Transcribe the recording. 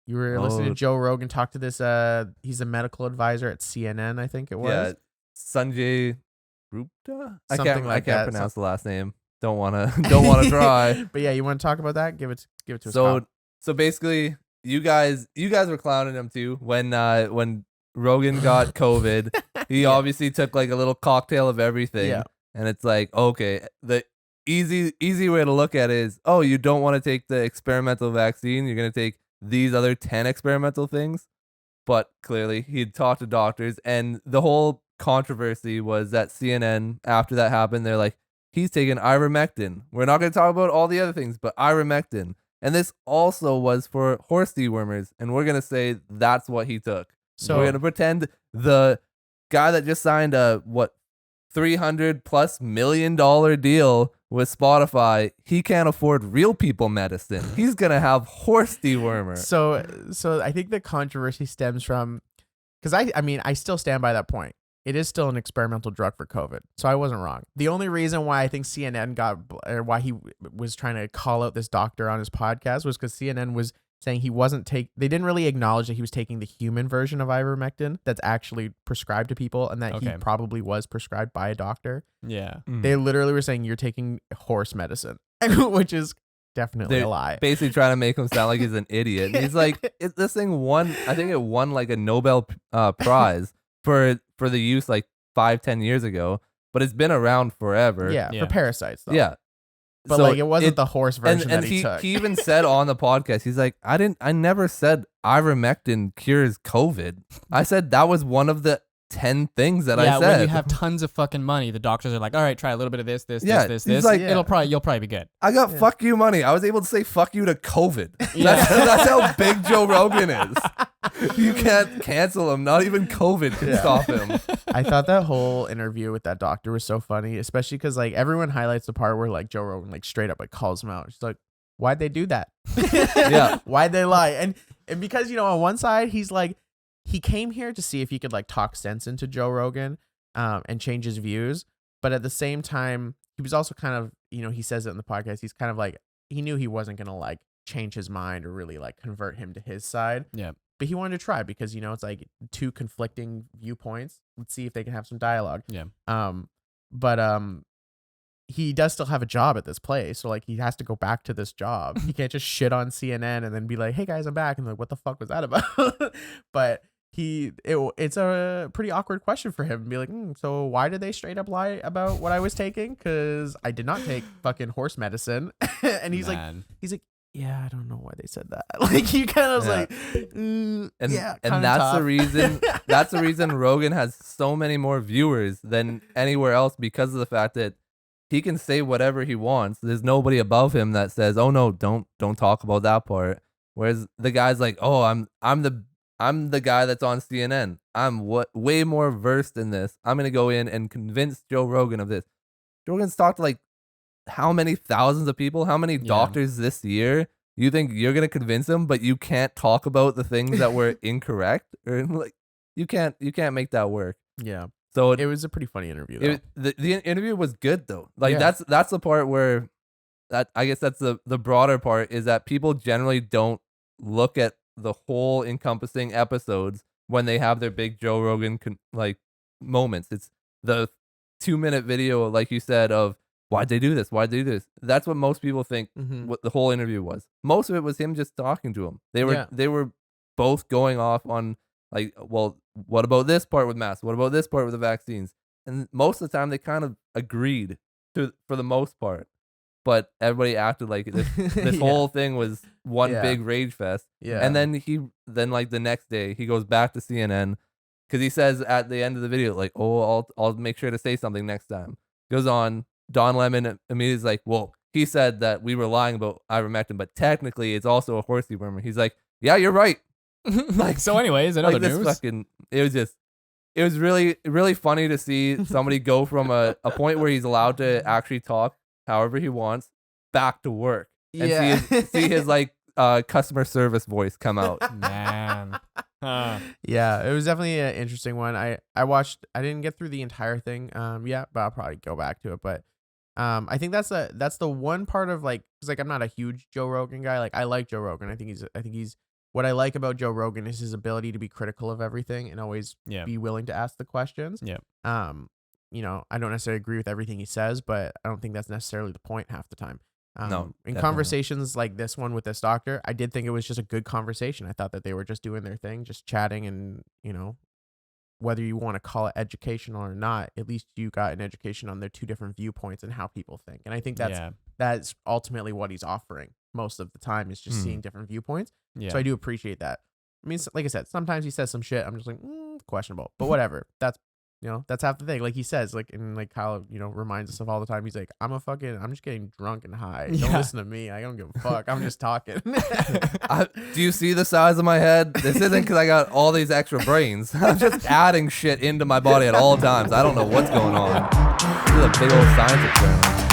You were listening to Joe Rogan talk to this. He's a medical advisor at CNN, I think it was. Yeah, Sanjay Gupta. I can't pronounce the last name. Don't wanna try. But yeah, you want to talk about that? Give it to us. So basically, you guys were clowning him too when Rogan got COVID. He obviously took like a little cocktail of everything. Yeah. And it's like, okay, the easy way to look at it is, oh, you don't want to take the experimental vaccine. You're going to take these other 10 experimental things. But clearly he'd talked to doctors, and the whole controversy was that CNN, after that happened, they're like, he's taking ivermectin. We're not going to talk about all the other things, but ivermectin. And this also was for horse dewormers. And we're going to say that's what he took. So we're going to pretend the guy that just signed a, $300+ million deal with Spotify, he can't afford real people medicine. He's gonna have horse dewormer. So I think the controversy stems from, because I still stand by that point. It is still an experimental drug for COVID, so I wasn't wrong. The only reason why I think why he was trying to call out this doctor on his podcast was because CNN was saying he wasn't they didn't really acknowledge that he was taking the human version of ivermectin that's actually prescribed to people, and that he probably was prescribed by a doctor. Yeah. They literally were saying you're taking horse medicine, which is definitely a lie. Basically trying to make him sound like he's an idiot. He's like, this thing won, I think it won like a Nobel Prize for the use like 5-10 years ago, but it's been around forever. Yeah, for parasites though. Yeah. But so it wasn't the horse version that he took. He even said on the podcast, he's like, I never said ivermectin cures COVID. I said that was one of the 10 things that I said. Yeah, when you have tons of fucking money, the doctors are like, all right, try a little bit of this. Like, you'll probably be good. I got fuck you money. I was able to say fuck you to COVID. That's how big Joe Rogan is. You can't cancel him. Not even COVID can stop him. I thought that whole interview with that doctor was so funny, especially because like everyone highlights the part where like Joe Rogan like straight up like calls him out. She's like, why'd they do that? Yeah. Why'd they lie? And because, on one side he's like, he came here to see if he could like talk sense into Joe Rogan and change his views. But at the same time, he was also kind of, he says it in the podcast, he's kind of like, he knew he wasn't going to like change his mind or really like convert him to his side. Yeah. But he wanted to try because, it's like two conflicting viewpoints. Let's see if they can have some dialogue. Yeah. But he does still have a job at this place. So like he has to go back to this job. He can't just shit on CNN and then be like, hey guys, I'm back. And like, what the fuck was that about? But it's a pretty awkward question for him to be like, so why did they straight up lie about what I was taking? Because I did not take fucking horse medicine. And he's like, yeah, I don't know why they said that. Like he kind of was like, and that's the reason. That's the reason Rogan has so many more viewers than anywhere else, because of the fact that he can say whatever he wants. There's nobody above him that says, "Oh no, don't talk about that part." Whereas the guy's like, "Oh, I'm the guy that's on CNN. I'm way more versed in this. I'm gonna go in and convince Joe Rogan of this." Joe Rogan's talked to like how many thousands of people, how many doctors this year? You think you're gonna convince him, but you can't talk about the things that were incorrect, or like you can't make that work. Yeah. So it was a pretty funny interview though. The interview was good though. Like that's the part where I guess that's the broader part, is that people generally don't look at the whole encompassing episodes when they have their big Joe Rogan moments. It's the 2-minute video, like you said, of why'd they do this? Why'd they do this? That's what most people think what the whole interview was. Most of it was him just talking to him. They were both going off on like, well, what about this part with masks? What about this part with the vaccines? And most of the time they kind of agreed for the most part. But everybody acted like this whole thing was one big rage fest. Yeah. And then like the next day he goes back to CNN, because he says at the end of the video, like, oh, I'll make sure to say something next time. Goes on, Don Lemon immediately is like, well, he said that we were lying about ivermectin, but technically it's also a horse dewormer. He's like, yeah, you're right. Like, so anyways, in other news, it was really, really funny to see somebody go from a point where he's allowed to actually talk however he wants back to work and see his like customer service voice come out. Man. Yeah, it was definitely an interesting one. I watched, I didn't get through the entire thing but I'll probably go back to it. But I think that's the one part of like, because like I'm not a huge Joe Rogan guy. Like I like Joe Rogan. I think he's what I like about Joe Rogan is his ability to be critical of everything and always be willing to ask the questions. Yeah. You know, I don't necessarily agree with everything he says, but I don't think that's necessarily the point half the time. No, in definitely conversations like this one with this doctor, I did think it was just a good conversation. I thought that they were just doing their thing, just chatting, and you know, whether you want to call it educational or not, at least you got an education on their two different viewpoints and how people think. And I think that's ultimately what he's offering most of the time, is just seeing different viewpoints. Yeah. So I do appreciate that. I mean, like I said, sometimes he says some shit I'm just like, questionable, but whatever. That's, you know, that's half the thing. Like he says, like, and like Kyle, you know, reminds us of all the time. He's like, I'm just getting drunk and high. Don't listen to me. I don't give a fuck. I'm just talking. Do you see the size of my head? This isn't because I got all these extra brains. I'm just adding shit into my body at all times. I don't know what's going on. This is a big old science experiment.